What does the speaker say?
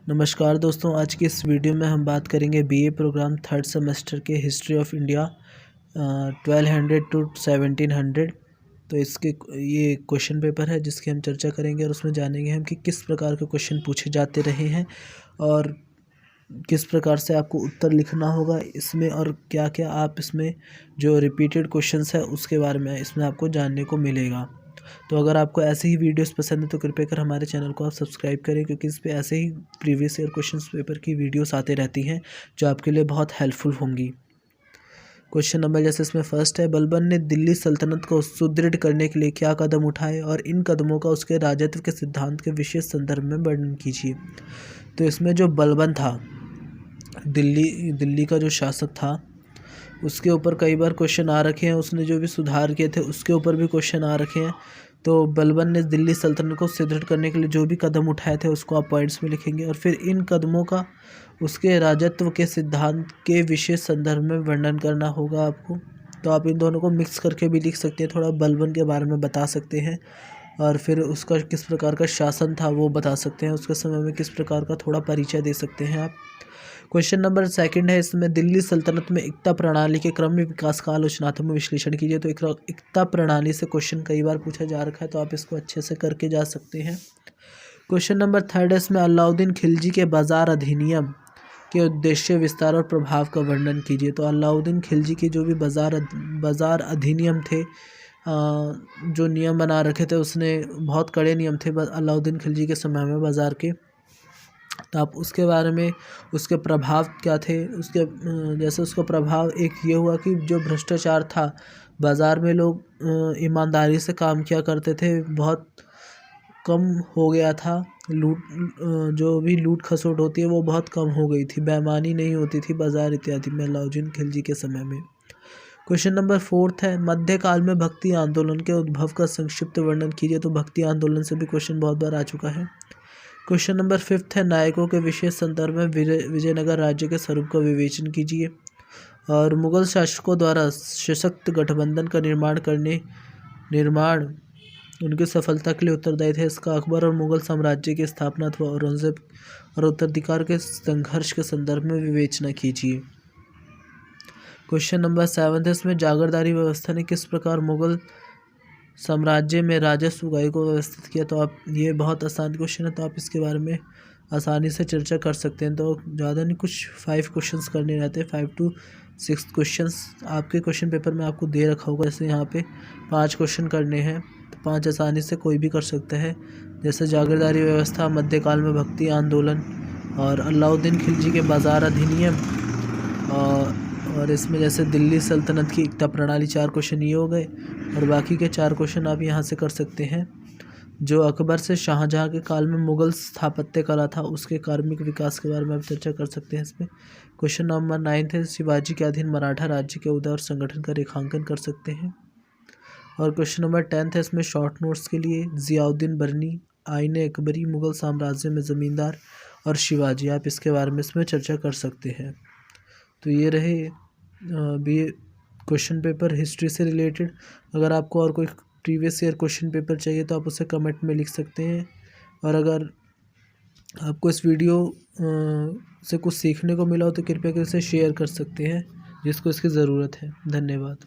नमस्कार दोस्तों, आज की इस वीडियो में हम बात करेंगे बीए प्रोग्राम थर्ड सेमेस्टर के हिस्ट्री ऑफ इंडिया 1200 टू 1700। तो इसके ये क्वेश्चन पेपर है जिसकी हम चर्चा करेंगे और उसमें जानेंगे हम कि किस प्रकार के क्वेश्चन पूछे जाते रहे हैं और किस प्रकार से आपको उत्तर लिखना होगा इसमें, और क्या क्या आप इसमें जो रिपीटेड क्वेश्चंस है उसके बारे में इसमें आपको जानने को मिलेगा। तो अगर आपको ऐसे ही वीडियोस पसंद है तो कृपया कर हमारे चैनल को आप सब्सक्राइब करें, क्योंकि इस पे ऐसे ही प्रीवियस ईयर क्वेश्चंस पेपर की वीडियोस आते रहती हैं जो आपके लिए बहुत हेल्पफुल होंगी। क्वेश्चन नंबर जैसे इसमें फर्स्ट है, बलबन ने दिल्ली सल्तनत को सुदृढ़ करने के लिए क्या कदम उठाए और इन कदमों का उसके राजत्व के सिद्धांत के विशेष संदर्भ में वर्णन कीजिए। तो इसमें जो बलबन था, दिल्ली का जो शासक था, उसके ऊपर कई बार क्वेश्चन आ रखे हैं। उसने जो भी सुधार किए थे उसके ऊपर भी क्वेश्चन आ रखे हैं। तो बलबन ने दिल्ली सल्तनत को सुदृढ़ करने के लिए जो भी कदम उठाए थे उसको आप पॉइंट्स में लिखेंगे, और फिर इन कदमों का उसके राजत्व के सिद्धांत के विशेष संदर्भ में वर्णन करना होगा आपको। तो आप इन दोनों को मिक्स करके भी लिख सकते हैं, थोड़ा बलबन के बारे में बता सकते हैं और फिर उसका किस प्रकार का शासन था वो बता सकते हैं, उसके समय में किस प्रकार का थोड़ा परिचय दे सकते हैं आप। क्वेश्चन नंबर सेकंड है, इसमें दिल्ली सल्तनत में एकता प्रणाली के क्रम में विकास का आलोचनात्मक विश्लेषण कीजिए। तो एकता प्रणाली से क्वेश्चन कई बार पूछा जा रखा है, तो आप इसको अच्छे से करके जा सकते हैं। क्वेश्चन नंबर थर्ड है, इसमें अलाउद्दीन खिलजी के बाजार अधिनियम के उद्देश्य, विस्तार और प्रभाव का वर्णन कीजिए। तो अलाउद्दीन खिलजी के जो भी बाजार अधिनियम थे, जो नियम बना रखे थे, उसने बहुत कड़े नियम थे अलाउद्दीन खिलजी के समय में बाज़ार के। तो आप उसके बारे में, उसके प्रभाव क्या थे, उसके जैसे उसका प्रभाव एक ये हुआ कि जो भ्रष्टाचार था बाज़ार में, लोग ईमानदारी से काम किया करते थे, बहुत कम हो गया था। जो भी लूट खसोट होती है वो बहुत कम हो गई थी, बेईमानी नहीं होती थी बाज़ार इत्यादि में अलाउद्दीन खिलजी के समय में। क्वेश्चन नंबर फोर्थ है, मध्यकाल में भक्ति आंदोलन के उद्भव का संक्षिप्त वर्णन कीजिए। तो भक्ति आंदोलन से भी क्वेश्चन बहुत बार आ चुका है। क्वेश्चन नंबर फिफ्थ है, नायकों के विशेष संदर्भ में विजयनगर राज्य के स्वरूप का विवेचन कीजिए। और मुगल शासकों द्वारा सशक्त गठबंधन का निर्माण उनकी सफलता के लिए उत्तरदायी थे। इसका अकबर और मुगल साम्राज्य की स्थापना अथवा औरंगजेब और उत्तराधिकार के संघर्ष के संदर्भ में विवेचना कीजिए। क्वेश्चन नंबर सेवंथ है, इसमें जागीरदारी व्यवस्था ने किस प्रकार मुगल साम्राज्य में राजस्व उगाही को व्यवस्थित किया। तो आप, ये बहुत आसान क्वेश्चन है, तो आप इसके बारे में आसानी से चर्चा कर सकते हैं। तो ज़्यादा नहीं, कुछ 5 क्वेश्चंस करने रहते हैं, 5 to 6 क्वेश्चंस आपके क्वेश्चन पेपर में आपको दे रखा होगा। जैसे यहाँ पे 5 क्वेश्चन करने हैं, तो 5 आसानी से कोई भी कर सकता है। जैसे जागीरदारी व्यवस्था, मध्यकाल में भक्ति आंदोलन, और अलाउद्दीन खिलजी के बाज़ार अधिनियम, और इसमें जैसे दिल्ली सल्तनत की एकता प्रणाली। 4 क्वेश्चन ये हो गए, और बाकी के 4 क्वेश्चन आप यहाँ से कर सकते हैं। जो अकबर से शाहजहाँ के काल में मुगल स्थापत्य कला था उसके कार्मिक विकास के बारे में आप चर्चा कर सकते हैं इसमें। क्वेश्चन नंबर 9 है, शिवाजी के अधीन मराठा राज्य के उदय और संगठन का रेखांकन कर सकते हैं। और क्वेश्चन नंबर 10 है, इसमें शॉर्ट नोट्स के लिए जियाउद्दीन बरनी, आईन अकबरी, मुगल साम्राज्य में ज़मींदार और शिवाजी, आप इसके बारे में इसमें चर्चा कर सकते हैं। तो ये रहे बीए क्वेश्चन पेपर हिस्ट्री से रिलेटेड। अगर आपको और कोई प्रीवियस ईयर क्वेश्चन पेपर चाहिए तो आप उसे कमेंट में लिख सकते हैं, और अगर आपको इस वीडियो से कुछ सीखने को मिला हो तो कृपया कर इसे शेयर कर सकते हैं जिसको इसकी ज़रूरत है। धन्यवाद।